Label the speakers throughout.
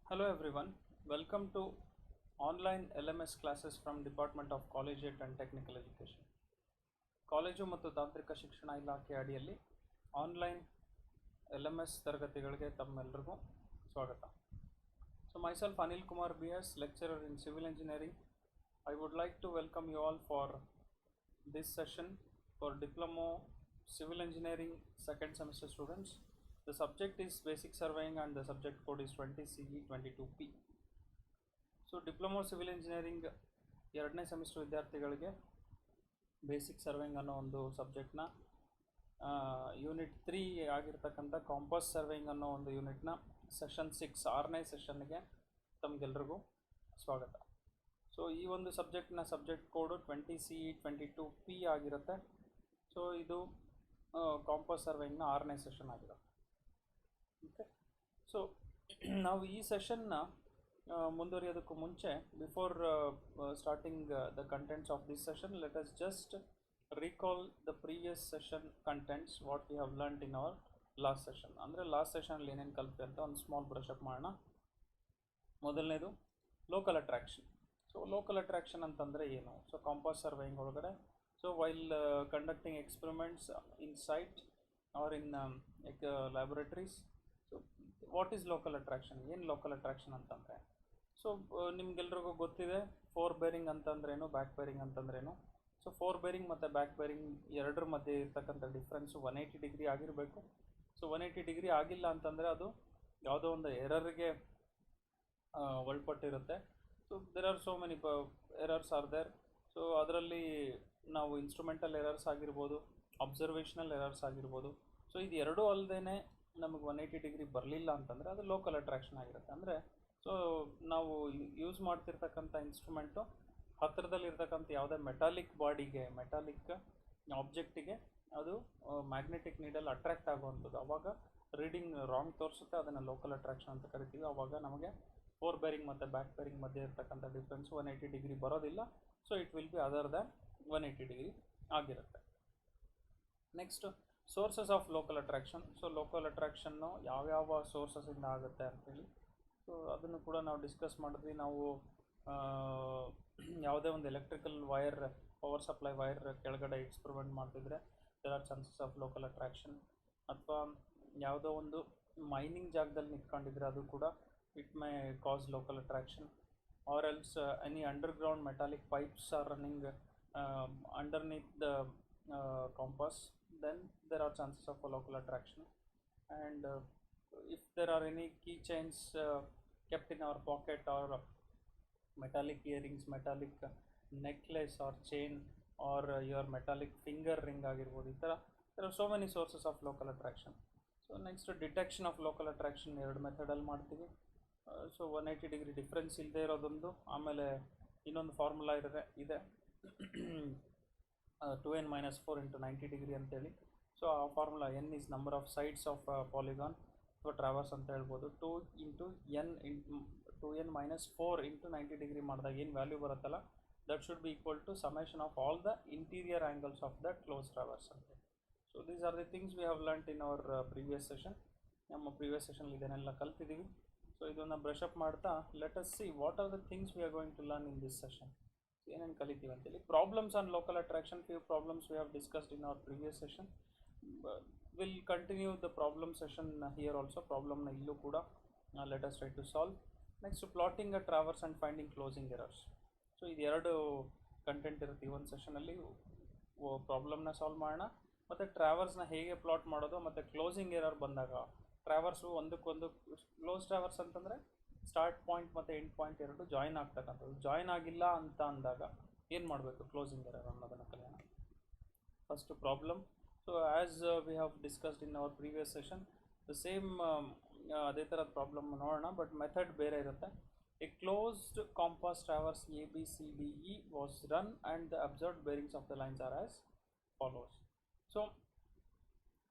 Speaker 1: Hello everyone, welcome to online LMS classes from Department of Collegiate and Technical Education. College ಮತ್ತು ತಾಂತ್ರಿಕ ಶಿಕ್ಷಣ ಇಲಾಖೆ ಅಡಿಯಲ್ಲಿ ಆನ್ಲೈನ್ LMS ತರಗತಿಗಳಿಗೆ ತಮ್ಮೆಲ್ಲರಿಗೂ ಸ್ವಾಗತ. So myself Anil Kumar BS, lecturer in Civil Engineering. I would like to welcome you all for this session for Diploma Civil Engineering second semester students. The subject is Basic Surveying and the subject code is 20CE22P. So Diploma Civil Engineering ಎರಡನೇ semester ವಿದ್ಯಾರ್ಥಿಗಳಿಗೆ basic surveying ಅನ್ನೋ ಒಂದು ಸಬ್ಜೆಕ್ಟ್ನ unit 3 ಆಗಿರ್ತಕ್ಕಂಥ compass surveying ಅನ್ನೋ ಒಂದು ಯೂನಿಟ್ನ session 6 ಆರನೇ ಸೆಷನ್ಗೆ ತಮಗೆಲ್ಲರಿಗೂ ಸ್ವಾಗತ. ಸೊ ಈ ಒಂದು ಸಬ್ಜೆಕ್ಟ್ನ ಸಬ್ಜೆಕ್ಟ್ ಕೋಡು 20CE22P ಆಗಿರುತ್ತೆ. ಸೊ ಇದು ಕಾಂಪಾಸ್ ಸರ್ವೇಯಿಂಗ್ನ ಆರನೇ ಸೆಷನ್ ಆಗಿರುತ್ತೆ. ಓಕೆ, ಸೊ ನಾವು ಈ ಸೆಷನ್ನ ಮುಂದುವರಿಯೋದಕ್ಕೂ ಮುಂಚೆ before starting the contents of this session let us just recall the previous session contents what we have learnt in our last session. ಅಂದರೆ ಲಾಸ್ಟ್ ಸೆಷನಲ್ಲಿ ಏನೇನು ಕಲಿತೆ ಅಂತ ಒಂದು ಸ್ಮಾಲ್ ಬ್ರಷ್ ಅಪ್ ಮಾಡೋಣ. ಮೊದಲನೇದು local attraction. So local attraction ಅಂತಂದರೆ ಏನು? ಸೊ ಕಾಂಪಾಸ್ ಸರ್ವೇಯಿಂಗ್ ಒಳಗಡೆ so while conducting experiments in site or in laboratories. So what is local attraction? ಏನು ಲೋಕಲ್ ಅಟ್ರಾಕ್ಷನ್ ಅಂತಂದರೆ ಸೊ ನಿಮ್ಗೆಲ್ರಿಗೂ ಗೊತ್ತಿದೆ ಫೋರ್ ಬೇರಿಂಗ್ ಅಂತಂದ್ರೇನು, ಬ್ಯಾಕ್ ಬೇರಿಂಗ್ ಅಂತಂದ್ರೇನು. ಸೊ ಫೋರ್ ಬೇರಿಂಗ್ ಮತ್ತು ಬ್ಯಾಕ್ ಬೇರಿಂಗ್ ಎರಡರ ಮಧ್ಯೆ ಇರ್ತಕ್ಕಂಥ ಡಿಫ್ರೆನ್ಸು 180 ಡಿಗ್ರಿ ಆಗಿರಬೇಕು. ಸೊ 180 ಡಿಗ್ರಿ ಆಗಿಲ್ಲ ಅಂತಂದರೆ ಅದು ಯಾವುದೋ ಒಂದು ಎರರ್ಗೆ ಒಳಪಟ್ಟಿರುತ್ತೆ. So there are so many errors are there. So ಅದರಲ್ಲಿ ನಾವು ಇನ್ಸ್ಟ್ರೂಮೆಂಟಲ್ ಎರರ್ಸ್ ಆಗಿರ್ಬೋದು, ಅಬ್ಸರ್ವೇಷನಲ್ ಎರರ್ಸ್ ಆಗಿರ್ಬೋದು. ಸೊ ಇದು ಎರಡೂ ಅಲ್ಲದೇ ನಮಗೆ 180 ಡಿಗ್ರಿ ಬರಲಿಲ್ಲ ಅಂತಂದರೆ ಅದು ಲೋಕಲ್ ಅಟ್ರಾಕ್ಷನ್ ಆಗಿರುತ್ತೆ. ಅಂದರೆ ಸೊ ನಾವು ಯೂಸ್ ಮಾಡ್ತಿರ್ತಕ್ಕಂಥ ಇನ್ಸ್ಟ್ರೂಮೆಂಟು ಹತ್ತಿರದಲ್ಲಿರ್ತಕ್ಕಂಥ ಯಾವುದೇ ಮೆಟಾಲಿಕ್ ಬಾಡಿಗೆ, ಮೆಟಾಲಿಕ್ ಆಬ್ಜೆಕ್ಟಿಗೆ ಅದು ಮ್ಯಾಗ್ನೆಟಿಕ್ ನೀಡಲ್ ಅಟ್ರ್ಯಾಕ್ಟ್ ಆಗುವಂಥದ್ದು. ಆವಾಗ ರೀಡಿಂಗ್ ರಾಂಗ್ ತೋರಿಸುತ್ತೆ, ಅದನ್ನು ಲೋಕಲ್ ಅಟ್ರಾಕ್ಷನ್ ಅಂತ ಕರಿತೀವಿ. ಆವಾಗ ನಮಗೆ ಫೋರ್ ಬೇರಿಂಗ್ ಮತ್ತು ಬ್ಯಾಕ್ ಬೇರಿಂಗ್ ಮಧ್ಯೆ ಇರ್ತಕ್ಕಂಥ ಡಿಫ್ರೆನ್ಸ್ 180 ಡಿಗ್ರಿ ಬರೋದಿಲ್ಲ. So it will be other than 180 degree ಆಗಿರುತ್ತೆ. Next sources of local attraction. So local ಅಟ್ರಾಕ್ಷನ್ನು ಯಾವ್ಯಾವ ಸೋರ್ಸಸ್ಸಿಂದ ಆಗುತ್ತೆ ಅಂಥೇಳಿ ಸೊ ಅದನ್ನು ಕೂಡ ನಾವು ಡಿಸ್ಕಸ್ ಮಾಡಿದ್ವಿ. ನಾವು ಯಾವುದೇ ಒಂದು electrical wire, power supply wire ಕೆಳಗಡೆ ಎಕ್ಸ್ಪೆರಿಮೆಂಟ್ ಮಾಡ್ತಿದ್ರೆ there are chances of local attraction. ಅಥವಾ ಯಾವುದೋ ಒಂದು ಮೈನಿಂಗ್ ಜಾಗದಲ್ಲಿ ನಿಂತ್ಕೊಂಡಿದ್ರೆ ಅದು ಕೂಡ it may cause local attraction. Or else any underground metallic pipes are running underneath the compass, then there are chances of a local attraction. And if there are any keychains kept in our pocket or metallic earrings, metallic necklace or chain or your metallic finger ring ಆಗಿರ್ಬೋದು, ಈ ಥರ there are so many sources of local attraction. So next detection of local attraction ಎರಡು ಮೆಥಡಲ್ಲಿ ಮಾಡ್ತೀವಿ. So 180 degree difference ಇಲ್ಲದೆ ಇರೋದೊಂದು, ಆಮೇಲೆ ಇನ್ನೊಂದು formula ಇದೆ 2n - 4 × 90 degree ಅಂತೇಳಿ. ಸೊ ಆ formula n is number of sides of polygon ಅಥವಾ ಟ್ರಾವರ್ಸ್ ಅಂತ ಹೇಳ್ಬೋದು. 2n - 4 × 90 ಡಿಗ್ರಿ ಮಾಡಿದಾಗ ಏನು ವ್ಯಾಲ್ಯೂ ಬರುತ್ತಲ್ಲ, that should be equal to summation of all the interior angles of that close traverse ಅಂತ. So these are the things we have learnt in our previous session. ನಮ್ಮ previous ಸೆಷನಲ್ಲಿ ಇದನ್ನೆಲ್ಲ ಕಲ್ತಿದ್ದೀವಿ. So ಇದನ್ನು brush up ಮಾಡ್ತಾ let us see what are the things we are going to learn in this session. ಏನೇನು ಕಲಿತೀವಿ ಅಂತೇಳಿ. Problems on local attraction, few problems we have discussed in our previous session. Will continue the problem session here also. ಪ್ರಾಬ್ಲಮ್ನ ಇಲ್ಲೂ ಕೂಡ let us try to solve. Next plotting a traverse and finding closing errors. So ಇದು ಎರಡು content ಇರುತ್ತೆ ಈ ಒಂದು ಸೆಷನಲ್ಲಿ. ಪ್ರಾಬ್ಲಮ್ನ solve ಮಾಡೋಣ, ಮತ್ತು ಟ್ರಾವರ್ಸ್ನ ಹೇಗೆ ಪ್ಲಾಟ್ ಮಾಡೋದು, ಮತ್ತು ಕ್ಲೋಸಿಂಗ್ ಎರರ್ ಬಂದಾಗ ಟ್ರಾವರ್ಸು ಒಂದಕ್ಕೊಂದು ಕ್ಲೋಸ್ ಟ್ರಾವರ್ಸ್ ಅಂತಂದರೆ ಸ್ಟಾರ್ಟ್ ಪಾಯಿಂಟ್ ಮತ್ತು ಎಂಡ್ ಪಾಯಿಂಟ್ ಎರಡು ಜಾಯಿನ್ ಆಗ್ತಕ್ಕಂಥದ್ದು. ಜಾಯಿನ್ ಆಗಿಲ್ಲ ಅಂತ ಅಂದಾಗ ಏನು ಮಾಡಬೇಕು, ಕ್ಲೋಸಿಂಗ್ ಎರರ್ ಅನ್ನೋದನ್ನು ಕಲಿಯೋಣ. First problem. So as we have discussed in our previous session the same ಅದೇ ಥರದ ಪ್ರಾಬ್ಲಮ್ ನೋಡೋಣ, ಬಟ್ ಮೆಥಡ್ ಬೇರೆ ಇರುತ್ತೆ. A closed compass traverse ABCDE was run and the observed bearings of the lines are as follows. So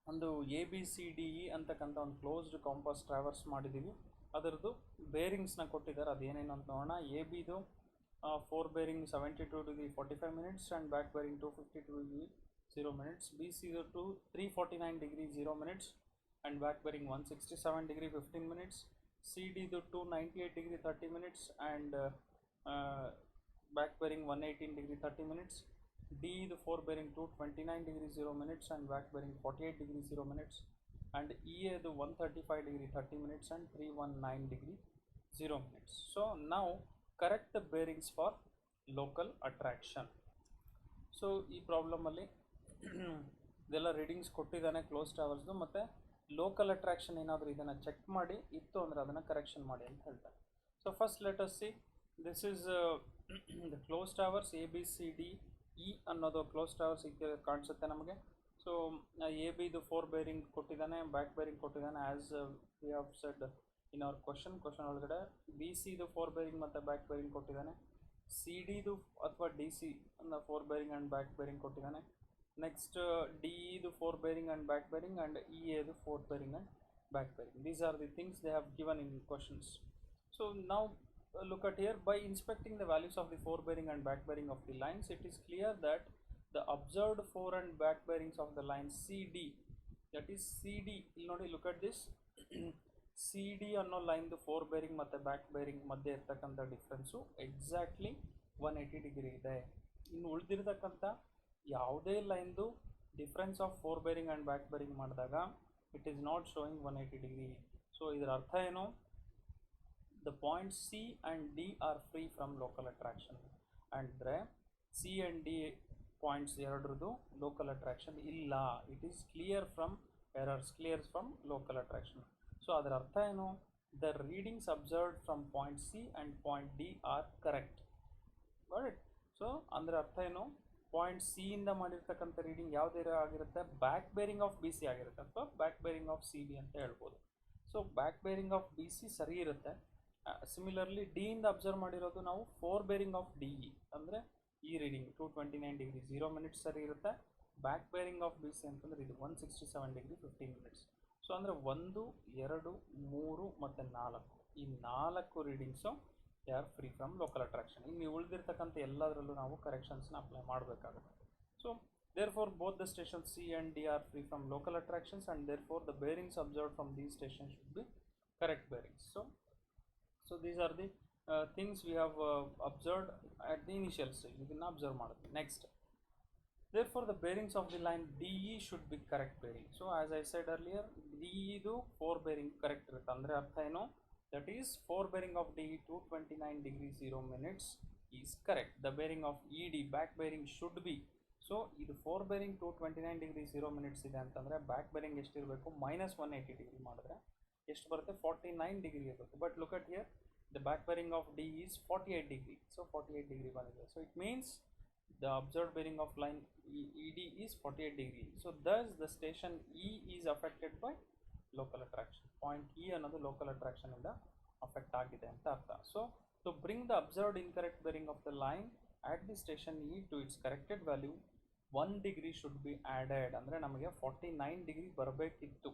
Speaker 1: ಒಂದು ABCDE ಅಂತಕ್ಕಂಥ ಒಂದು closed compass traverse ಮಾಡಿದ್ದೀವಿ. ಅದರದ್ದು ಬೇರಿಂಗ್ಸ್ನ ಕೊಟ್ಟಿದ್ದಾರೆ, ಅದೇನೇನು ಅಂತ ನೋಡೋಣ. ABದು fore bearing 72 degree 45 minutes and back bearing 252 degree 0 minutes. BCದು 349 degree 0 minutes and back bearing 167 degree 15 minutes. CD ಇದು 298 degree 30 minutes and back bearing 118 degree 30 minutes. D ಇದು 4 bearing 229 degree 0 minutes and back bearing 48 degree 0 minutes. And EA ಇದು 135 degree 30 minutes and 319 degree 0 minutes. So now correct the bearings for local attraction. So ಈ problem ಅಲ್ಲಿ ಇದೆಲ್ಲ readings ಕೊಟ್ಟಿದ್ದಾನೆ close ಟವರ್ಸ್ದು, ಮತ್ತು local attraction ಏನಾದರೂ ಇದನ್ನು check ಮಾಡಿ ಇತ್ತು ಅಂದರೆ ಅದನ್ನು ಕರೆಕ್ಷನ್ ಮಾಡಿ ಅಂತ ಹೇಳ್ತಾರೆ. So first let us C, this is the close towers A B C D E ಅನ್ನೋದು ಕ್ಲೋಸ್ ಟವರ್ಸ್ ಕಾಣಿಸುತ್ತೆ ನಮಗೆ. ಸೊ ಎ ಬಿದು 4 ಬೇರಿಂಗ್ ಕೊಟ್ಟಿದ್ದಾನೆ, ಬ್ಯಾಕ್ ಬೇರಿಂಗ್ ಕೊಟ್ಟಿದ್ದಾನೆ as we have said in our question ಒಳಗಡೆ. ಬಿ ಸಿದು 4 bearing ಮತ್ತು back bearing ಕೊಟ್ಟಿದ್ದಾನೆ. C ಡಿದು ಅಥವಾ D C ಅನ್ನ 4 ಬೇರಿಂಗ್ ಆ್ಯಂಡ್ ಬ್ಯಾಕ್ ಬೇರಿಂಗ್ ಕೊಟ್ಟಿದ್ದಾನೆ. ನೆಕ್ಸ್ಟ್ ಡಿ ಇದು 4 bearing and back bearing and E ಎದು 4 bearing and back bearing. These are the things they have given in questions. So now look at here, by inspecting the values of the forebearing and back bearing of the lines, it is clear that the observed fore and back bearings of the line CD, that is CD, nodi look at this, CD ಅನ್ನೋ ಲೈನ್ದು 4 bearing ಮತ್ತು back bearing ಮಧ್ಯೆ ಇರ್ತಕ್ಕಂಥ difference exactly 180 degree ಇದೆ. ಇನ್ನು ಉಳಿದಿರ್ತಕ್ಕಂಥ ಯಾವುದೇ ಲೈನ್ದು difference of 4 bearing and back bearing ಮಾಡಿದಾಗ it is not showing 180 degree. So ಇದರ ಅರ್ಥ ಏನು, the points C and D are free from local attraction. ಅಂದರೆ C and D ಪಾಯಿಂಟ್ಸ್ ಎರಡರದು ಲೋಕಲ್ ಅಟ್ರಾಕ್ಷನ್ ಇಲ್ಲ. It is clear from errors, clear from local attraction. So ಅದರ ಅರ್ಥ ಏನು, the readings observed from point C and point D are correct. Right. So ಅಂದರೆ ಅರ್ಥ ಏನು, point C ಇಂದ ಮಾಡಿರ್ತಕ್ಕಂಥ ರೀಡಿಂಗ್ ಯಾವುದೇ ಆಗಿರುತ್ತೆ, back bearing of B C ಆಗಿರುತ್ತೆ ಅಥವಾ back bearing of C B ಅಂತ ಹೇಳ್ಬೋದು. So back bearing of B C ಸರಿ ಇರುತ್ತೆ. ಸಿಮಿಲರ್ಲಿ ಡಿ ಇಂದ ಅಬ್ಸರ್ವ್ ಮಾಡಿರೋದು ನಾವು 4 ಬೇರಿಂಗ್ ಆಫ್ ಡಿ ಇ ಅಂದರೆ ಈ ರೀಡಿಂಗ್ 229 ಡಿಗ್ರಿ 0 ಮಿನಿಟ್ಸ್ ಸರಿ ಇರುತ್ತೆ. Back bearing of B C ಅಂತಂದರೆ ಇದು 167 ಡಿಗ್ರಿ 15 ಮಿನಿಟ್ಸ್. ಸೊ ಅಂದರೆ 1, 2, 3 ಮತ್ತು 4 ಈ 4 readings they are free from local attraction. ಇನ್ನು ಉಳಿದಿರ್ತಕ್ಕಂಥ ಎಲ್ಲದರಲ್ಲೂ ನಾವು ಕರೆಕ್ಷನ್ಸ್ನ ಅಪ್ಲೈ ಮಾಡಬೇಕಾಗುತ್ತೆ. So therefore both the station C and D are free from local attractions and therefore the bearings observed from these station should be correct bearings. So these are the things we have observed at the initial stage. ಇದನ್ನು observe ಮಾಡುತ್ತೆ. Next, therefore the bearings of the line DE should be correct bearing. So as I said earlier, DE ಇದು 4 bearing correct ಇರುತ್ತೆ. ಅಂದರೆ ಅರ್ಥ ಏನು, that is 4 bearing of DE 229 degree 0 minutes is correct. The bearing of ED back bearing should be, so ಇದು 4 bearing 229 degree 0 minutes ಇದೆ ಅಂತಂದರೆ back bearing ಎಷ್ಟಿರಬೇಕು, -180 degree ಮಾಡಿದ್ರೆ ಎಷ್ಟು ಬರುತ್ತೆ, 49 ಡಿಗ್ರಿ ಇರಬೇಕು. But look at here, the back bearing of D is 48 degree. So 48 degree ಬಂದಿದೆ. So it means the observed bearing of line ED is 48 degree. So thus the station E is affected by local attraction. Point E ಅನ್ನೋದು local attraction ಇಂದ affect ಆಗಿದೆ ಅಂತ ಅರ್ಥ. So to bring the observed incorrect bearing of the line at the station E to its corrected value, 1 degree should be added. ಅಂದರೆ ನಮಗೆ 49 degree ಬರಬೇಕಿತ್ತು,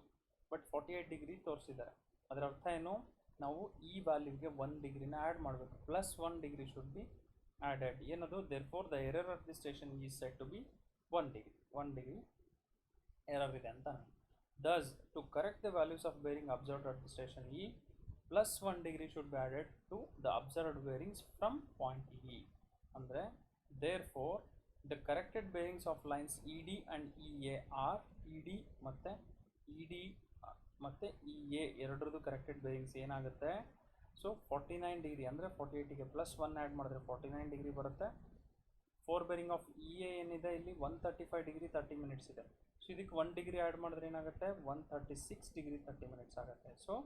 Speaker 1: but 48 degree ತೋರಿಸಿದ್ದಾರೆ. ಅದರ ಅರ್ಥ ಏನು, ನಾವು ಈ ವ್ಯಾಲ್ಯೂಗೆ 1 ಡಿಗ್ರಿನ ಆ್ಯಡ್ ಮಾಡಬೇಕು. +1 degree should be added. ಏನದು, therefore the error at the station is said to be 1 degree. 1 degree error ಇದೆ ಅಂತ. Thus to correct the values of bearing observed at the station E, +1 degree should be added to the observed bearings from point E. ಅಂದರೆ therefore the corrected bearings of lines ED and EA are ED ಮತ್ತು ED ಮತ್ತು EA ಎರಡರದ್ದು corrected bearings ಏನಾಗುತ್ತೆ, so 49 degree ಅಂದರೆ 48ಗೆ +1 add ಮಾಡಿದ್ರೆ 49 degree ಬರುತ್ತೆ. 4 bearing of EA ಏನಿದೆ ಇಲ್ಲಿ 135 degree 30 minutes ಇದೆ. ಸೊ ಇದಕ್ಕೆ 1 ಡಿಗ್ರಿ ಆ್ಯಡ್ ಮಾಡಿದ್ರೆ ಏನಾಗುತ್ತೆ, 136 ಡಿಗ್ರಿ 30 ಮಿನಿಟ್ಸ್ ಆಗುತ್ತೆ. So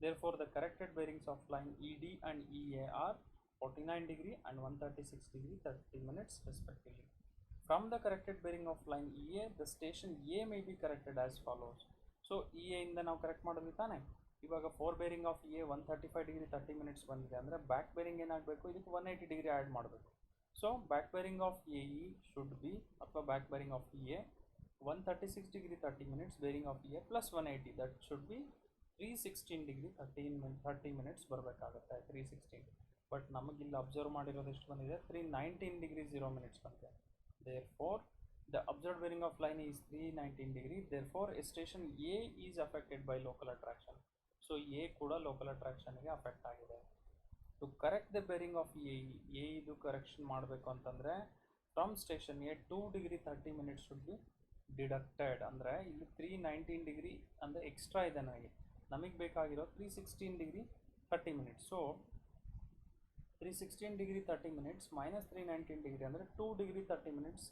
Speaker 1: therefore the corrected bearings of line ED and EA are 49 degree and 136 degree 30 minutes respectively. From the corrected bearing of line EA, the station A may be corrected as follows. So EA ಇಂದ ನಾವು correct ಮಾಡಿದ್ವಿ ತಾನೆ. ಇವಾಗ 4 bearing of EA 135 degree 30 minutes ಬಂದಿದೆ ಅಂದರೆ back bearing ಏನಾಗಬೇಕು, ಇದಕ್ಕೆ 180 degree add ಮಾಡಬೇಕು. So back bearing of AE should be, ಅಥವಾ back bearing of EA 136 degree 30 minutes, bearing of EA +180, that should be 316 degree 30 minutes ಬರಬೇಕಾಗುತ್ತೆ, 316. ಬಟ್ ನಮಗಿಲ್ಲಿ observe ಮಾಡಿರೋದು ಎಷ್ಟು ಬಂದಿದೆ, 319 ಡಿಗ್ರಿ 0 ಮಿನಿಟ್ಸ್ ಬಂದಿದೆ. Therefore the observed bearing of line is 319 degree. Therefore a station A is affected by local attraction. So A ಕೂಡ local ಅಟ್ರಾಕ್ಷನ್ಗೆ affect ಆಗಿದೆ. To correct the bearing of A ಇದು correction ಮಾಡಬೇಕು ಅಂತಂದರೆ from station A 2 degree 30 minutes should be deducted. ಅಂದರೆ ಇಲ್ಲಿ 319 degree ಅಂದರೆ extra ಇದೆ ನಮಗೆ ಬೇಕಾಗಿರೋ 316 degree 30 minutes. So 316 degree 30 minutes minus 319 degree ಅಂದರೆ 2 ಡಿಗ್ರಿ 30 ಮಿನಿಟ್ಸ್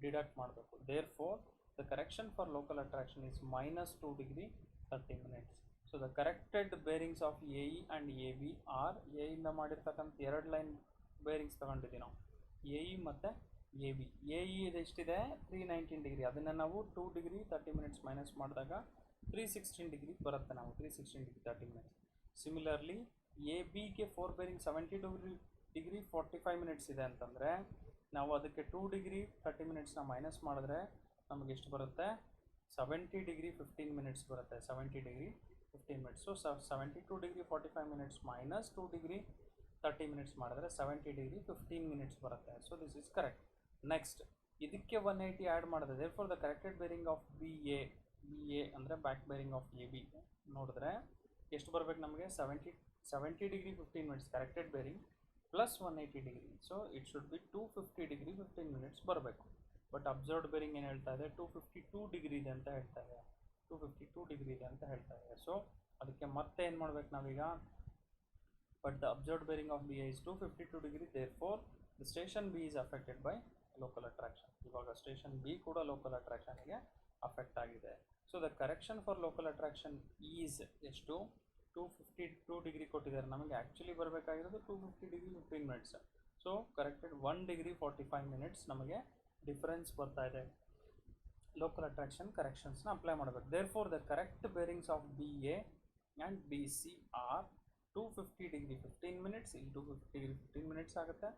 Speaker 1: ಡಿಡಕ್ಟ್ ಮಾಡಬೇಕು. Therefore the correction for local attraction is minus 2 degree 30 minutes. So the corrected bearings of A E and A B are, A ಇಂದ ಮಾಡಿರ್ತಕ್ಕಂಥ 2 line bearings ತೊಗೊಂಡಿದ್ದೀವಿ ನಾವು, A E ಮತ್ತು A B. A E ಇದೆಷ್ಟಿದೆ 319 degree, ಅದನ್ನು ನಾವು 2 degree 30 minutes minus ಮಾಡಿದಾಗ 316 degree ಬರುತ್ತೆ, ನಾವು 316 ಡಿಗ್ರಿ 30 ಮಿನಿಟ್ಸ್. ಸಿಮಿಲರ್ಲಿ ಎ ಬಿಗೆ 4 ಬೇರಿಂಗ್ 72 ಡಿಗ್ರಿ 45 ಮಿನಿಟ್ಸ್ ಇದೆ ಅಂತಂದರೆ ನಾವು ಅದಕ್ಕೆ 2 ಡಿಗ್ರಿ 30 ಮಿನಿಟ್ಸ್ನ ಮೈನಸ್ ಮಾಡಿದ್ರೆ ನಮಗೆ ಎಷ್ಟು ಬರುತ್ತೆ, 70 ಡಿಗ್ರಿ 15 ಮಿನಿಟ್ಸ್ ಬರುತ್ತೆ. 70 degree 15 minutes. So 72 degree 45 minutes minus 2 degree 30 minutes ಮಾಡಿದ್ರೆ 70 ಡಿಗ್ರಿ 15 ಮಿನಿಟ್ಸ್ ಬರುತ್ತೆ. So this is correct. Next ಇದಕ್ಕೆ 180 ಆ್ಯಡ್ ಮಾಡಿದ್ರೆ therefore the corrected bearing of B A ಅಂದರೆ back bearing of A B ನೋಡಿದ್ರೆ ಎಷ್ಟು ಬರಬೇಕು ನಮಗೆ, 70 degree 15 minutes corrected bearing plus 180 degree. So it should be 250 degree 15 minutes ಬರಬೇಕು. But observed bearing ಏನು ಹೇಳ್ತಾ ಇದೆ, 252 ಡಿಗ್ರಿ ಇದೆ ಅಂತ ಹೇಳ್ತಾ ಇದೆ, 252 ಡಿಗ್ರಿ ಇದೆ ಅಂತ ಹೇಳ್ತಾ ಇದೆ. ಸೊ ಅದಕ್ಕೆ ಮತ್ತೆ ಏನು ಮಾಡ್ಬೇಕು ನಾವೀಗ, but the observed bearing of B A is 252 degree, therefore the station B is affected by local attraction. ಇವಾಗ ಸ್ಟೇಷನ್ ಬಿ ಕೂಡ ಲೋಕಲ್ ಅಟ್ರಾಕ್ಷನ್ಗೆ ಅಫೆಕ್ಟ್ ಆಗಿದೆ. So the correction for local attraction is ಎಷ್ಟು, 252 ಡಿಗ್ರಿ ಕೊಟ್ಟಿದ್ದಾರೆ, ನಮಗೆ actually ಬರಬೇಕಾಗಿರೋದು 250 degree 15 minutes. So corrected 1 degree 45 minutes ನಮಗೆ difference ಬರ್ತಾ ಇದೆ. ಲೋಕಲ್ ಅಟ್ರಾಕ್ಷನ್ ಕರೆಕ್ಷನ್ಸ್ನ ಅಪ್ಲೈ ಮಾಡಬೇಕು. Therefore the correct bearings of B A and B C are 250 degree 15 minutes, ಇಲ್ಲಿ 250 ಡಿಗ್ರಿ 15 ಮಿನಿಟ್ಸ್ ಆಗುತ್ತೆ.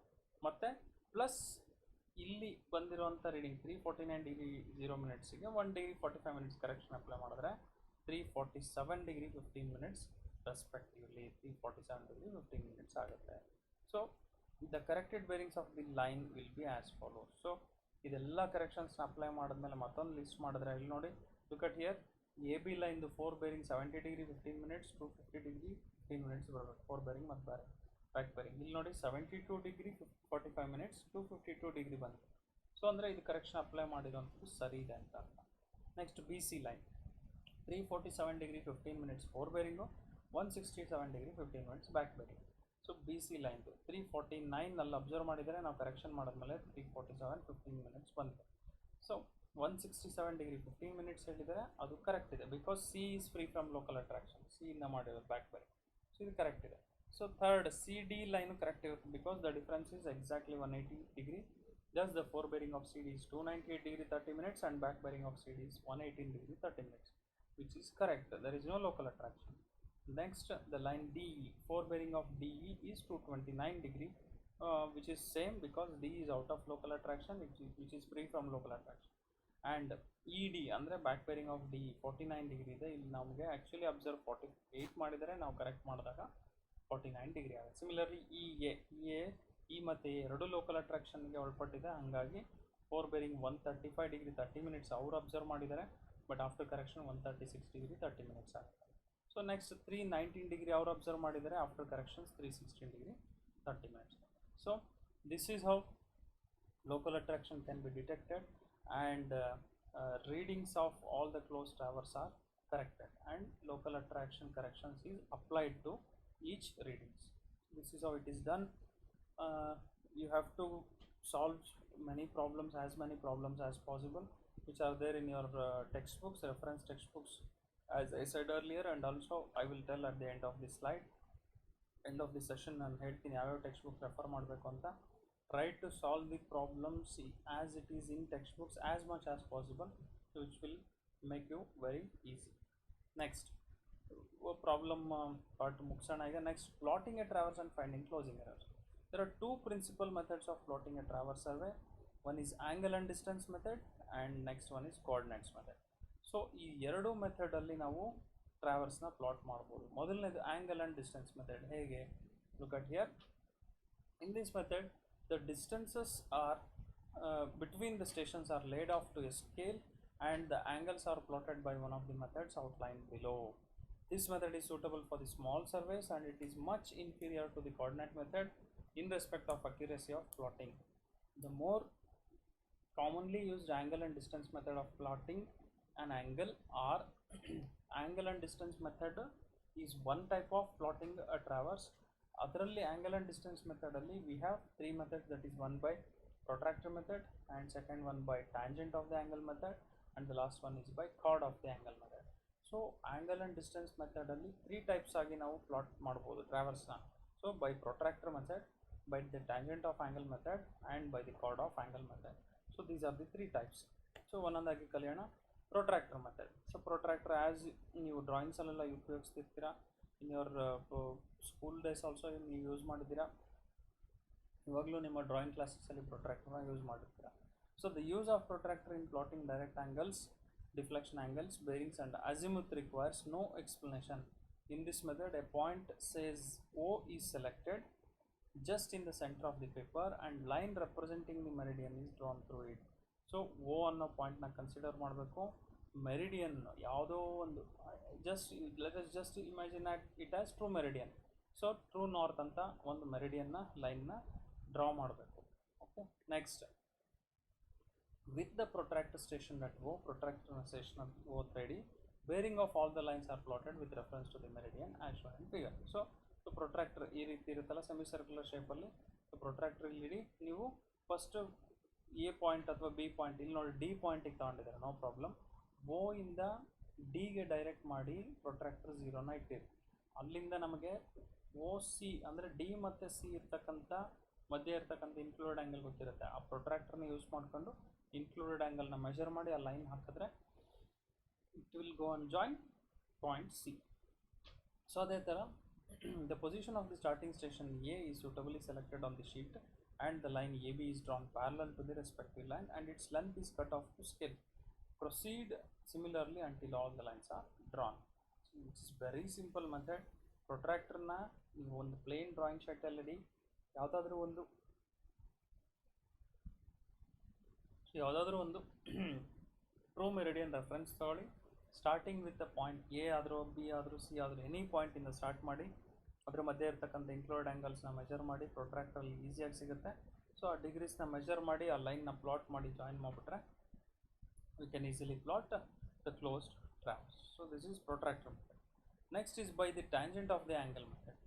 Speaker 1: ಮತ್ತು ಪ್ಲಸ್ ಇಲ್ಲಿ ಬಂದಿರುವಂಥ ರೀಡಿಂಗ್ 349 ಡಿಗ್ರಿ 0 ಮಿನಿಟ್ಸಿಗೆ 1 ಡಿಗ್ರಿ 45 ಮಿನಿಟ್ಸ್ ಕರೆಕ್ಷನ್ ಅಪ್ಲೈ ಮಾಡಿದ್ರೆ 347 degree 15 minutes respectively 347 degree 15 minutes ಆಗುತ್ತೆ. So the corrected bearings of the line will be as follows. So ಇದೆಲ್ಲ ಕರೆಕ್ಷನ್ಸ್ನ ಅಪ್ಲೈ ಮಾಡಿದ್ಮೇಲೆ ಮತ್ತೊಂದು ಲಿಸ್ಟ್ ಮಾಡಿದ್ರೆ ಇಲ್ಲಿ ನೋಡಿ, look at here, A B ಲೈನ್ದು 4 bearing 70 degree 15 minutes 250 degree 15 minutes ಬರಬೇಕು, 4 ಬೇರಿಂಗ್ ಮತ್ತು ಬ್ಯಾಕ್ ಬೇರಿಂಗ್. ಇಲ್ಲಿ ನೋಡಿ 72 ಡಿಗ್ರಿ 45 ಮಿನಿಟ್ಸ್ 252 ಡಿಗ್ರಿ ಬಂತು. ಸೊ ಅಂದರೆ ಇದು ಕರೆಕ್ಷನ್ ಅಪ್ಲೈ ಮಾಡಿರೋಂಥದ್ದು ಸರಿ ಇದೆ ಅಂತ ಅರ್ಥ. Next B C line 347 degree 15 minutes 4 bearing, 167 degree 15 minutes back bearing. So B C ಲೈನ್ದು 349 ಅಬ್ಸರ್ವ್ ಮಾಡಿದರೆ ನಾವು ಕರೆಕ್ಷನ್ ಮಾಡಿದ್ಮೇಲೆ 347 15 ಮಿನಿಟ್ಸ್ ಬಂತು. ಸೊ 167 ಡಿಗ್ರಿ 15 ಮಿನಿಟ್ಸ್ ಹೇಳಿದರೆ ಅದು ಕರೆಕ್ಟ್ ಇದೆ, because C is free from local attraction, C ಇಂದ ಮಾಡಿರೋದು ಬ್ಯಾಕ್ ಬೇರಿಂಗ್. ಸೊ ಇದು ಕರೆಕ್ಟ್ ಇದೆ. So third C D line correct ಇರುತ್ತೆ, because the difference is exactly 180 degree. Thus the 4 bearing of CD is 298 degree 30 minutes and back bearing of CD is 118 degree 30 minutes, which is correct. There is no local attraction. Next, the line DE, 4 bearing of DE is 229 degree, which is same because D is out of local attraction, which is free from local attraction. And ED ಅಂದರೆ back bearing of D 49 degree ಇದೆ. ಇಲ್ಲಿ ನಮಗೆ actually observe 48 ಮಾಡಿದರೆ ನಾವು correct ಮಾಡಿದಾಗ 49 degree ಆಗುತ್ತೆ. Similarly E ಮತ್ತು A ಎರಡು ಲೋಕಲ್ ಅಟ್ರಾಕ್ಷನ್ಗೆ ಒಳಪಟ್ಟಿದೆ, ಹಾಗಾಗಿ 4 ಬೇರಿಂಗ್ 135 ಡಿಗ್ರಿ 30 ಮಿನಿಟ್ಸ್ ಅವರು ಅಬ್ಸರ್ವ್ ಮಾಡಿದ್ದಾರೆ, but after correction 136 degree 30 minutes ಆಗುತ್ತೆ. ಸೊ ನೆಕ್ಸ್ಟ್ 319 ಡಿಗ್ರಿ ಅವರು ಅಬ್ಸರ್ವ್ ಮಾಡಿದ್ದಾರೆ, after corrections 316 degree 30 minutes. So this is how local attraction can be detected, and readings of all the closed towers are corrected, and local attraction corrections is applied to each readings. This is how it is done. You have to solve many problems as possible, which are there in your textbooks, reference textbooks, as I said earlier, and also I will tell at the end of this slide, end of this session ನಾನು ಹೇಳ್ತೀನಿ ಯಾವ್ಯಾವ text book refer ಮಾಡಬೇಕು ಅಂತ. Try to solve the problems as it is in textbooks as much as possible, which will make you very easy. Next problem part mugsana ಈಗ. Next, plotting a traverse and finding closing errors. There are two principal methods of plotting a traverse survey. One is angle and distance method, and next one is coordinates method. So ಈ ಎರಡು method ಅಲ್ಲಿ ನಾವು traverse ನ plot ಮಾಡಬಹುದು. ಮೊದಲನೇದು angle and distance method. ಹೇಗೆ? Look at here. In this method, the distances are between the stations are laid off to a scale, and the angles are plotted by one of the methods outlined below. This method is suitable for the small surveys and it is much inferior to the coordinate method in respect of accuracy of plotting. The more commonly used angle and distance method of plotting an angle are angle and distance method is one type of plotting a traverse. Adರಲ್ಲಿ angle and distance method alli we have three methods, that is one by protractor method, and second one by tangent of the angle method, and the last one is by chord of the angle method. So angle and distance method alli three types ಆಗಿ ನಾವು plot ಮಾಡಬಹುದು traverse na. So by protractor method, by the tangent of angle method, and by the chord of angle method. So these are the three types. So ಒಂದೊಂದಾಗಿ ಕಲಿಯೋಣ. Protractor method. So protractor as ನೀವು drawings ಅಲ್ಲೆಲ್ಲ ಉಪಯೋಗಿಸ್ತಿರ್ತೀರಾ, in your school days also ನೀವು use ಮಾಡಿದ್ದೀರಾ, ಇವಾಗಲೂ ನಿಮ್ಮ drawing ಕ್ಲಾಸಸ್ಸಲ್ಲಿ ಪ್ರೊಟ್ರಾಕ್ಟರ್ನ ಯೂಸ್ ಮಾಡಿರ್ತೀರಾ. So the use of protractor in plotting direct angles, deflection angles, bearings and azimuth requires no explanation. In this method, a point says O is selected just in the center of the paper and line representing the meridian is drawn through it. So O ಅನ್ನೋ ಪಾಯಿಂಟ್ನ consider ಮಾಡಬೇಕು. Meridian ಯಾವುದೋ ಒಂದು let us just imagine it as true meridian. So true north ಅಂತ ಒಂದು ಮೆರಿಡಿಯನ್ನ ಲೈನ್ನ draw ಮಾಡಬೇಕು. Okay, next with the protractor stationed at O, protractor station at O3D, bearing of all the lines are plotted with reference to the meridian as shown in figure. So protractor ಈ ರೀತಿ ಇರುತ್ತಲ್ಲ semi circular ಶೇಪಲ್ಲಿ. So protractor ಇಲ್ಲಿ ನೀವು first A point ಅಥವಾ B point, ಇಲ್ಲಿ ನೋಡಿ D ಪಾಯಿಂಟಿಗೆ ತಗೊಂಡಿದ್ದಾರೆ, ನೋ ಪ್ರಾಬ್ಲಮ್. ಓ ಇಂದ ಡಿಗೆ ಡೈರೆಕ್ಟ್ ಮಾಡಿ ಪ್ರೊಟ್ರಾಕ್ಟರ್ ಝೀರೋನ ಇಟ್ಟಿರಿ. ಅಲ್ಲಿಂದ ನಮಗೆ ಓ ಸಿ ಅಂದರೆ ಡಿ ಮತ್ತು ಸಿ ಇರ್ತಕ್ಕಂಥ ಮಧ್ಯೆ ಇರ್ತಕ್ಕಂಥ ಇನ್ಕ್ಲೂಡೆಡ್ ಆ್ಯಂಗಲ್ ಗೊತ್ತಿರುತ್ತೆ. ಆ ಪ್ರೊಟ್ರಾಕ್ಟರ್ನ ಯೂಸ್ ಮಾಡಿಕೊಂಡು ಇನ್ಕ್ಲೂಡೆಡ್ ಆ್ಯಂಗಲ್ನ ಮೆಜರ್ ಮಾಡಿ ಆ ಲೈನ್ ಹಾಕಿದ್ರೆ it will go on join point C. So ಅದೇ ಥರ the position of the starting station A is suitably selected on the sheet and the line AB is drawn parallel to the respective line and its length is cut off to scale. Proceed similarly until all the lines are drawn. So it is very simple method. ಪ್ರೊಟ್ರಾಕ್ಟರ್ನ ನೀವು ಒಂದು plane drawing ಶೀಟಲ್ಲಿ ಯಾವುದಾದ್ರೂ ಒಂದು true meridian reference ತಗೊಳ್ಳಿ. Starting with the point A ಆದರೂ B ಆದರೂ C ಆದರೂ any ಪಾಯಿಂಟಿಂದ start ಮಾಡಿ ಅದರ ಮಧ್ಯೆ ಇರ್ತಕ್ಕಂಥ ಇನ್ಕ್ಲೂಡ್ ಆ್ಯಂಗಲ್ಸ್ನ ಮೆಜರ್ ಮಾಡಿ ಪ್ರೊಟ್ರಾಕ್ಟರಲ್ಲಿ ಈಸಿಯಾಗಿ ಸಿಗುತ್ತೆ. ಸೊ ಆ ಡಿಗ್ರೀಸ್ನ ಮೆಜರ್ ಮಾಡಿ ಆ ಲೈನ್ನ ಪ್ಲಾಟ್ ಮಾಡಿ ಜಾಯಿನ್ ಮಾಡಿಬಿಟ್ರೆ we can easily plot the closed traverse. So this is protractor method. Next is by the tangent of the angle method.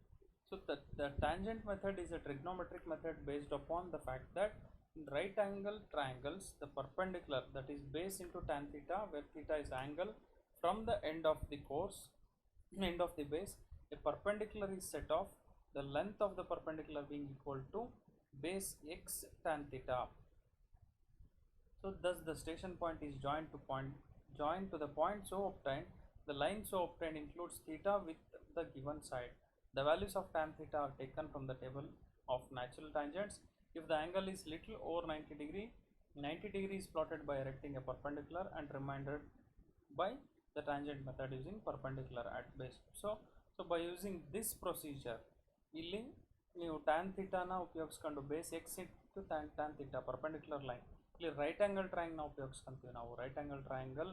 Speaker 1: So the tangent method is a trigonometric method based upon the fact that in right angle triangles the perpendicular, that is base into tan theta, where theta is angle from the end of the base, a perpendicular is set off, the length of the perpendicular being equal to base x tan theta. So thus the station point is joined to the point so obtained. The line so obtained includes theta with the given side. The values of tan theta are taken from the table of natural tangents. If the angle is little over 90 degree is plotted by erecting a perpendicular and reminded by the tangent method using perpendicular at base. So by using this procedure, ಇಲ್ಲಿ ನೀವು tan theta ನ ಉಪಯೋಗಿಸ್ಕೊಂಡು base x into tan theta perpendicular line, ಇಲ್ಲಿ right angle ಟ್ರಯಾಂಗಲ್ನ ಉಪಯೋಗಿಸ್ಕೊಂತೀವಿ. ನಾವು right angle triangle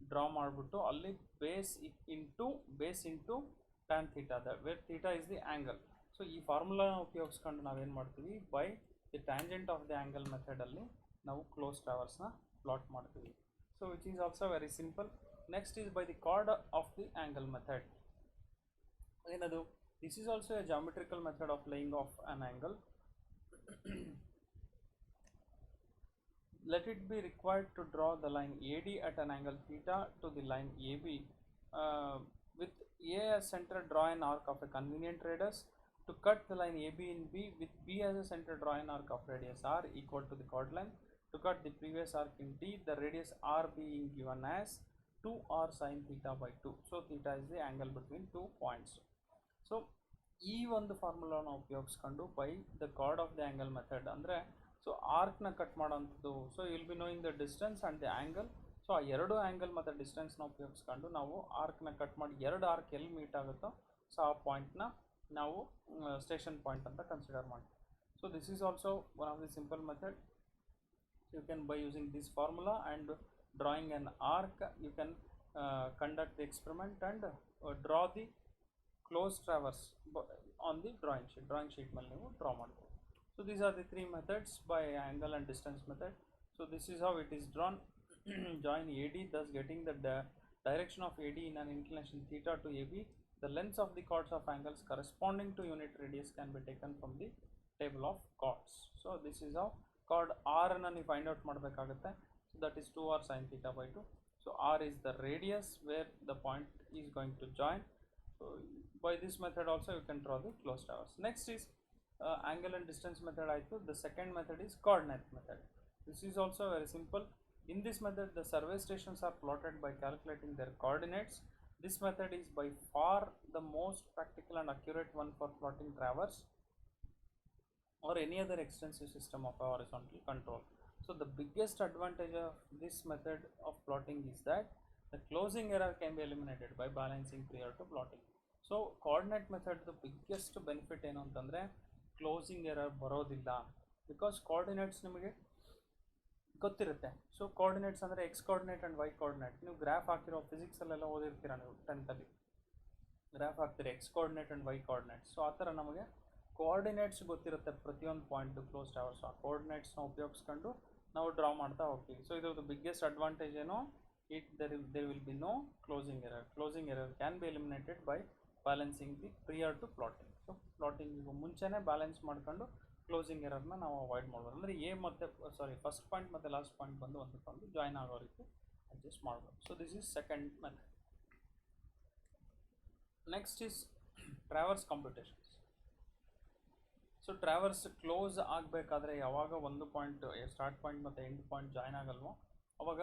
Speaker 1: draw ಮಾಡಿಬಿಟ್ಟು ಅಲ್ಲಿ base into tan theta, where theta is the angle. So ಈ ಫಾರ್ಮುಲಾನ ಉಪಯೋಗಿಸ್ಕೊಂಡು ನಾವೇನು ಮಾಡ್ತೀವಿ, by the tangent of the angle ಮೆಥಡಲ್ಲಿ ನಾವು ಕ್ಲೋಸ್ ಟ್ರಾವರ್ಸ್ನ ಪ್ಲಾಟ್ ಮಾಡ್ತೀವಿ. So which is also very simple. Next is by the chord of the angle method. ಏನದು? This is also A geometrical method of laying of on angle. Let it be required to draw the line AD at an angle theta to the line AB. With A as center, draw an arc of a convenient radius. To cut the line AB in B, with B as a center, draw an arc of radius R equal to the chord length. To cut the previous arc in D, the radius R being given as 2R sin theta by 2. So theta is the angle between 2 points. So ಈ ಒಂದು ಫಾರ್ಮುಲಾನ ಉಪಯೋಗಿಸ್ಕೊಂಡು by the chord of the angle method ಅಂದರೆ so ಆರ್ಕ್ನ cut ಮಾಡೋಂಥದ್ದು. So will be knowing the distance and the angle. So ಆ ಎರಡು angle ಮತ್ತು ಡಿಸ್ಟೆನ್ಸ್ನ ಉಪಯೋಗಿಸ್ಕೊಂಡು ನಾವು ಆರ್ಕ್ನ ಕಟ್ ಮಾಡಿ ಎರಡು ಆರ್ಕ್ ಎಲ್ಲಿ ಮೀಟ್ ಆಗುತ್ತೋ ಸೊ ಆ ಪಾಯಿಂಟ್ನ ನಾವು ಸ್ಟೇಷನ್ ಪಾಯಿಂಟ್ ಅಂತ ಕನ್ಸಿಡರ್ ಮಾಡ್ತೀವಿ. So this is also one of the simple method. You can by using this formula and drawing an arc you can conduct the experiment and draw the close traverse on the drawing sheet ಮೇಲೆ ನೀವು draw ಮಾಡ್ಬೋದು. So these are the three methods by angle and distance method. So this is how it is drawn. Join AD, thus getting the direction of AD in an inclination theta to AB. The lengths of the chords of angles corresponding to unit radius can be taken from the table of chords. So this is how chord R ಅನ್ನು ನೀವು find out ಮಾಡಬೇಕಾಗುತ್ತೆ. So that is 2r sin theta by 2. So R is the radius where the point is going to join. So by this method also you can draw the closed traverse. Next is angle and distance method. The second method is coordinate method. This is also very simple. In this method the survey stations are plotted by calculating their coordinates. This method is by far the most practical and accurate one for plotting traverse or any other extensive system of horizontal control. So the biggest advantage of this method of plotting is that the closing error can be eliminated by balancing prior to plotting. So coordinate method the biggest benefit ಏನು ಅಂತಂದರೆ closing error ಬರೋದಿಲ್ಲ, because coordinates ನಿಮಗೆ ಗೊತ್ತಿರುತ್ತೆ. So coordinates ಅಂದರೆ X coordinate and Y coordinate. ನೀವು graph ಹಾಕಿರೋ ಫಿಸಿಕ್ಸಲ್ಲೆಲ್ಲ ಓದಿರ್ತೀರ, ನೀವು 10th ಗ್ರಾಫ್ ಹಾಕ್ತೀರಿ X coordinate and Y coordinates. So ಆ ಥರ ನಮಗೆ ಕೋಆರ್ಡಿನೇಟ್ಸ್ ಗೊತ್ತಿರುತ್ತೆ ಪ್ರತಿಯೊಂದು ಪಾಯಿಂಟು ಕ್ಲೋಸ್ ಟ್ರಾವರ್ಸ್. ಆ ಕೋಆರ್ಡಿನೇಟ್ಸ್ನ ಉಪಯೋಗಿಸ್ಕೊಂಡು ನಾವು ಡ್ರಾ ಮಾಡ್ತಾ ಹೋಗ್ತೀವಿ. ಸೊ ಇದ್ರದ್ದು ಬಿಗ್ಗೆಸ್ಟ್ ಅಡ್ವಾಂಟೇಜ್ ಏನು, there will be no closing error. Closing error can be eliminated by balancing the prior to plotting. So plotting ಮುಂಚೆನೇ ಬ್ಯಾಲೆನ್ಸ್ ಮಾಡ್ಕೊಂಡು ಕ್ಲೋಸಿಂಗ್ ಎರರ್ನ ನಾವು ಅವಾಯ್ಡ್ ಮಾಡ್ಬೋದು. ಅಂದರೆ ಫಸ್ಟ್ ಪಾಯಿಂಟ್ ಮತ್ತು ಲಾಸ್ಟ್ ಪಾಯಿಂಟ್ ಬಂದು ಒಂದಕ್ಕೊಂದು ಜಾಯ್ನ್ ಆಗೋ ರೀತಿ ಅಡ್ಜಸ್ಟ್ ಮಾಡ್ಬೋದು. So this is second method. Next is traverse computations. So traverse close ಆಗಬೇಕಾದ್ರೆ ಯಾವಾಗ ಒಂದು ಪಾಯಿಂಟ್ ಸ್ಟಾರ್ಟ್ ಪಾಯಿಂಟ್ ಮತ್ತು ಎಂಡ್ ಪಾಯಿಂಟ್ ಜಾಯ್ನ್ ಆಗಲ್ವೋ ಅವಾಗ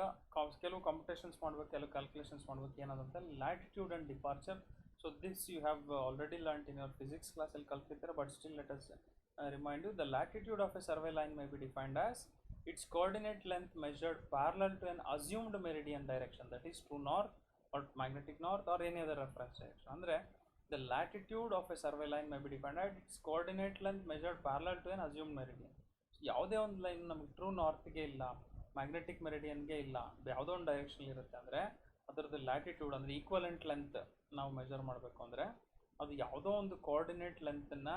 Speaker 1: ಕೆಲವು ಕಂಪ್ಯೂಟೇಷನ್ಸ್ ಮಾಡ್ಬೇಕು, ಕೆಲವು ಕ್ಯಾಲ್ಕುಲೇಷನ್ಸ್ ಮಾಡ್ಬೇಕು. ಏನದಂತ latitude and departure. So this you have already learned in your physics ಕ್ಲಾಸಲ್ಲಿ ಕಲ್ತಿರ್ತಾರೆ, but still let us remind you. The latitude of a survey line may be defined as its coordinate length measured parallel to an assumed meridian direction, that is true north or magnetic north or any other reference direction. Andre the latitude of a survey line may be defined as its coordinate length measured parallel to an assumed meridian. ಯಾವುದೇ ಒಂದು line ನಮಗೆ true ನಾರ್ತ್ಗೆ ಇಲ್ಲ, magnetic ಮೆರಿಡಿಯನ್ಗೆ ಇಲ್ಲ, ಯಾವುದೋ ಒಂದು direction ಇರುತ್ತೆ ಅಂದರೆ ಅದರದ್ದು ಲ್ಯಾಟಿಟ್ಯೂಡ್ ಅಂದರೆ ಈಕ್ವಲೆಂಟ್ ಲೆಂತ್ ನಾವು ಮೆಜರ್ ಮಾಡಬೇಕು ಅಂದರೆ ಅದು ಯಾವುದೋ ಒಂದು ಕೋಆರ್ಡಿನೇಟ್ ಲೆಂತನ್ನು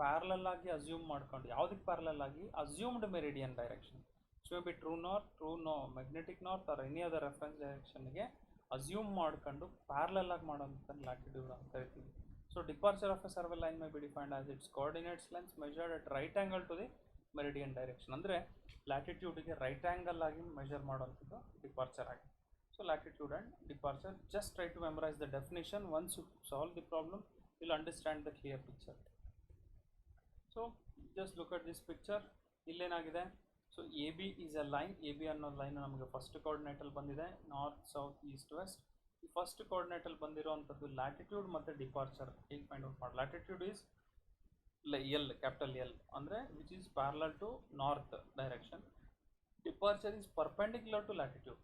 Speaker 1: ಪ್ಯಾರಲಲ್ ಆಗಿ ಅಸ್ಯೂಮ್ ಮಾಡ್ಕೊಂಡು, ಯಾವುದಕ್ಕೆ ಪ್ಯಾರಲಲ್ ಆಗಿ assumed meridian direction. So may be true magnetic north or any other reference ಡೈರೆಕ್ಷನ್ಗೆ ಅಸ್ಯೂಮ್ ಮಾಡ್ಕೊಂಡು ಪ್ಯಾರಲಲ್ ಆಗಿ ಮಾಡೋಂಥ ಲ್ಯಾಟಿಟ್ಯೂಡ್ ಅಂತ ಕರಿತೀವಿ. So departure of a survey line may be defined as its coordinates length measured at right angle to the meridian direction. ಅಂದರೆ ಲ್ಯಾಟಿಟ್ಯೂಡ್ಗೆ right angle ಆಗಿ measure ಮಾಡೋಂಥದ್ದು ಡಿಪಾರ್ಚರ್ ಆಗಿ. So latitude and departure, just try to memorize the definition. Once you solve the problem you will understand the clear picture. So just look at this picture. ಇಲ್ಲೇನಾಗಿದೆ, so A B is a line. A B ಅನ್ನೋ line ನಮಗೆ first ಕೋಆರ್ಡಿನೇಟಲ್ಲಿ ಬಂದಿದೆ, north south east west. ಈ first ಕೋಆರ್ಡಿನೇಟಲ್ಲಿ ಬಂದಿರೋವಂಥದ್ದು latitude ಮತ್ತು departure ಹೇಗೆ ಫೈಂಡ್ ಔಟ್ ಮಾಡಿ. Latitude is L, capital L, ಅಂದರೆ which is parallel to north direction. Departure is perpendicular to latitude,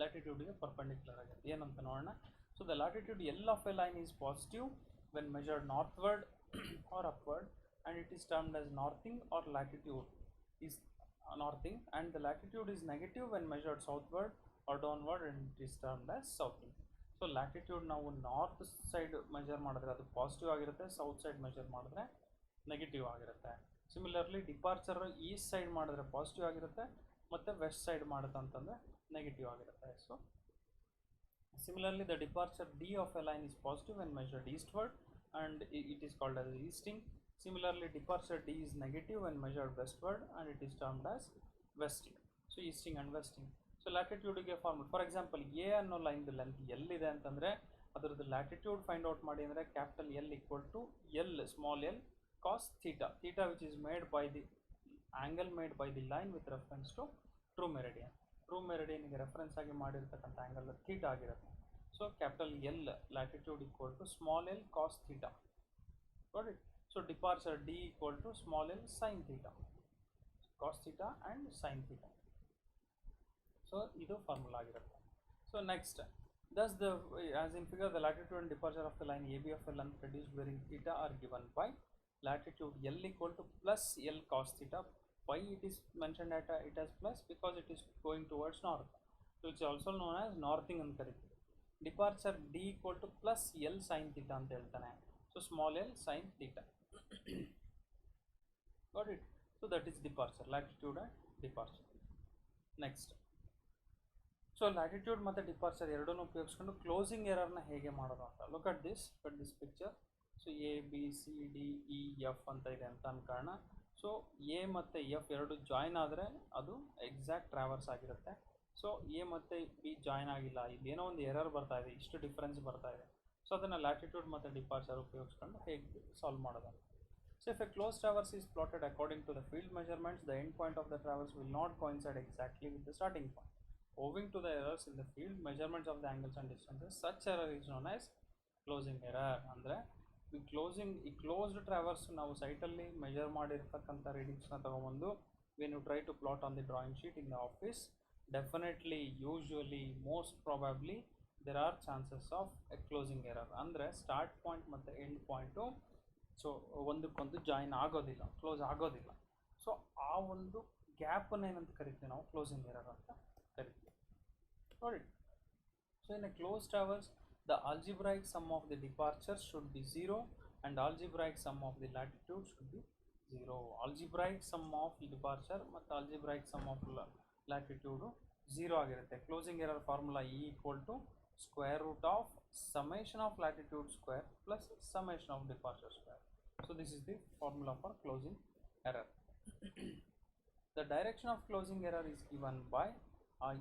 Speaker 1: ಲ್ಯಾಟಿಟ್ಯೂಡ್ಗೆ perpendicular ಆಗಿದೆ. ಏನಂತ ನೋಡೋಣ. So the latitude L of a line is positive when measured northward or upward, and it is termed as northing, or latitude is northing, and the latitude is negative when measured southward or downward, and it is termed as southing. So latitude ನಾವು north side measure ಮಾಡಿದ್ರೆ ಅದು positive ಆಗಿರುತ್ತೆ, south side measure ಮಾಡಿದ್ರೆ negative ಆಗಿರುತ್ತೆ. Similarly departure East side ಮಾಡಿದ್ರೆ positive ಆಗಿರುತ್ತೆ, ಮತ್ತು West side ಮಾಡುತ್ತೆ ಅಂತಂದರೆ ನೆಗೆಟಿವ್ ಆಗಿರುತ್ತೆ. So similarly the departure D of a line is positive when measured eastward, and it is called as easting. Similarly, departure D is negative when measured westward, and it is termed as westing. So easting and westing. So latitude ಗೆ formula, for example A ಅನ್ನೋ ಲೈನ್ದು length ಎಲ್ಲಿದೆ ಅಂತಂದರೆ ಅದರದ್ದು latitude find out ಮಾಡಿ ಅಂದರೆ capital L equal to L small L cos theta, theta which is made by the angle made by the line with reference to true meridian. True ಮೆರಿಡಿಯನ್ಗೆ reference ಆಗಿ ಮಾಡಿರ್ತಕ್ಕಂಥ angle theta ಆಗಿರುತ್ತೆ. So capital L latitude equal to small l cos theta. Got it? So departure D equal to small l sin theta, cos theta and sin theta. So idu formula ಆಗಿರುತ್ತೆ. So next, thus the as in figure the latitude and departure of the line AB of a length reduced bearing theta are given by latitude L equal to plus L cos theta. Why it is mentioned at it as plus? Because it is going towards north. So it's also known as northing ಅಂತ ಕರಿತೀವಿ. Departure D equal to plus L sine theta ಅಂತ ಹೇಳ್ತಾನೆ. So small L sine theta. Got it? So that is departure, latitude and departure. Next, so latitude ಮತ್ತು departure ಎರಡನ್ನೂ ಉಪಯೋಗಿಸ್ಕೊಂಡು closing ಎರರ್ನ ಹೇಗೆ ಮಾಡೋದು ಅಂತ. Look at this picture. So A B C D E F ಅಂತ ಇದೆ ಅಂತ ಅನ್ಕೋಣ. ಸೊ ಎ ಮತ್ತು ಎಫ್ ಎರಡು ಜಾಯ್ನ್ ಆದರೆ ಅದು ಎಕ್ಸಾಕ್ಟ್ ಟ್ರಾವರ್ಸ್ ಆಗಿರುತ್ತೆ. ಸೊ ಎ ಮತ್ತು ಬಿ ಜಾಯ್ನ್ ಆಗಿಲ್ಲ, ಇಲ್ಲಿ ಏನೋ ಒಂದು ಎರರ್ ಬರ್ತಾ ಇದೆ, ಇಷ್ಟು ಡಿಫ್ರೆನ್ಸ್ ಬರ್ತಾ ಇದೆ. ಸೊ ಅದನ್ನು ಲ್ಯಾಟಿಟ್ಯೂಡ್ ಮತ್ತು ಡಿಪಾರ್ಚರ್ ಉಪಯೋಗಿಸ್ಕೊಂಡು ಹೇಗೆ ಸಾಲ್ವ್ ಮಾಡೋದು. So if a closed traverse is plotted according to the field measurements, the end point of the traverse will not coincide exactly with the starting point. Owing to the errors in the field measurements of the angles and distances, such error is known as closing error. ಅಂದರೆ ಈ closed traverse ನಾವು ಸೈಟಲ್ಲಿ measure ಮಾಡಿರ್ತಕ್ಕಂಥ ರೀಡಿಂಗ್ಸ್ನ ತಗೊಂಬಂದು when you try to plot on the drawing sheet in the office, definitely, usually, most probably there are chances of a closing error. ಅಂದರೆ start point ಮತ್ತು end point so ಒಂದಕ್ಕೊಂದು join ಆಗೋದಿಲ್ಲ, close ಆಗೋದಿಲ್ಲ. So ಆ ಒಂದು ಗ್ಯಾಪನ್ನು ಏನಂತ ಕರಿತೀವಿ ನಾವು, ಕ್ಲೋಸಿಂಗ್ ಎರರ್ ಅಂತ ಕರಿತೀವಿ. ನೋಡಿ, so in a close traverse the algebraic sum of the departures should be 0 and algebraic sum of the latitude should be 0. Algebraic sum of departure ಮತ್ತು algebraic sum of latitude 0 ಆಗಿರುತ್ತೆ. Closing error formula E equal to square root of summation of latitude square plus summation of departure square. So this is the formula for closing error. The direction of closing error is given by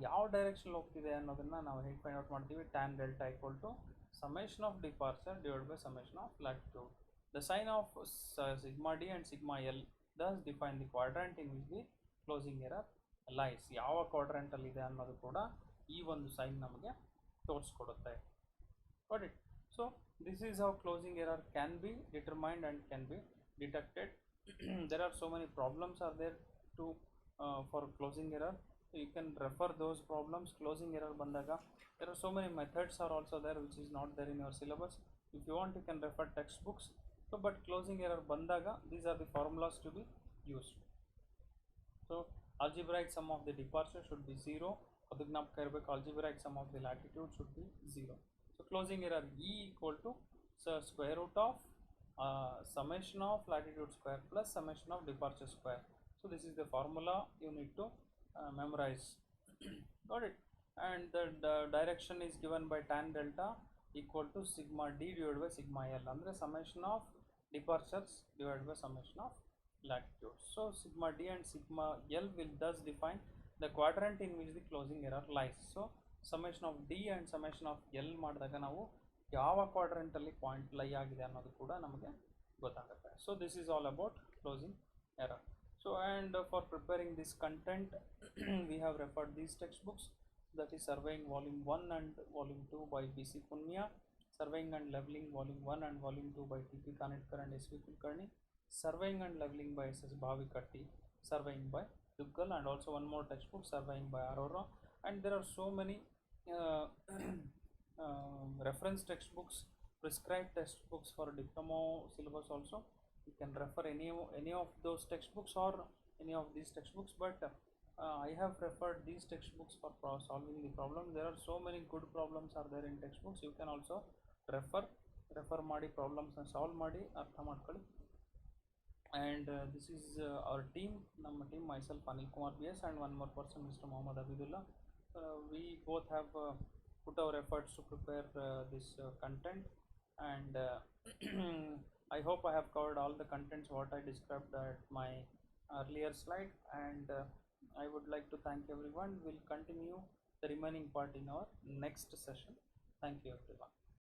Speaker 1: ಯಾವ direction ಹೋಗ್ತಿದೆ ಅನ್ನೋದನ್ನು ನಾವು ಹೇಗೆ find out ಮಾಡ್ತೀವಿ. tan delta equal to summation of departure divided by summation of latitude. The sign of sigma d and sigma l thus define the quadrant in which the closing error lies. ಯಾವ ಕ್ವಾಡ್ರೆಂಟಲ್ಲಿ ಇದೆ ಅನ್ನೋದು ಕೂಡ ಈ ಒಂದು sign ನಮಗೆ ತೋರಿಸ್ಕೊಡುತ್ತೆ. got it? So this is how closing error can be determined and can be detected. There are so many problems are there to for closing error. So you can refer those problems. Closing error bandaga there are so many methods are also there which is not there in your syllabus. If you want, you can refer textbooks. So but closing error bandaga these are the formulas to be used. So algebraic sum of the departure should be 0. adu gnapaka irbeku. Algebraic sum of the latitude should be 0. So closing error E equal to square root of summation of latitude square plus summation of departure square. So this is the formula you need to memorize. Got it? And the direction is given by tan delta equal to sigma d divided by sigma l. Andre summation of departures divided by summation of latitude. So sigma d and sigma l will thus define the quadrant in which the closing error lies. So summation of d and summation of l ಮಾಡಿದಾಗ ನಾವು ಯಾವ ಕ್ವಾಡ್ರೆಂಟಲ್ಲಿ point ಲೈ ಆಗಿದೆ ಅನ್ನೋದು ಕೂಡ ನಮಗೆ ಗೊತ್ತಾಗುತ್ತೆ. So this is all about closing error. So and for preparing this content we have referred these textbooks, that is surveying volume 1 and volume 2 by BC Punya, surveying and leveling volume 1 and volume 2 by TP Kanetkar and SV Kulkarni, surveying and leveling by SS Bhavikatti, surveying by Duggal, and also one more textbook, surveying by Arora. And there are so many reference textbooks, prescribed textbooks for diploma syllabus also. You can refer any of those textbooks or any of these textbooks, but I have referred these textbooks for solving the problem. There are so many good problems are there in textbooks. You can also refer ಮಾಡಿ ಪ್ರಾಬ್ಲಮ್ಸ್ನ solve ಮಾಡಿ ಅರ್ಥ ಮಾಡ್ಕೊಳ್ಳಿ. And this is our team, ನಮ್ಮ team, myself Anil Kumar BS and one more person Mr. Mohammad Abidullah. We both have put our efforts to prepare this content, and I hope I have covered all the contents what I described at my earlier slide, and I would like to thank everyone. We'll continue the remaining part in our next session. Thank you everyone.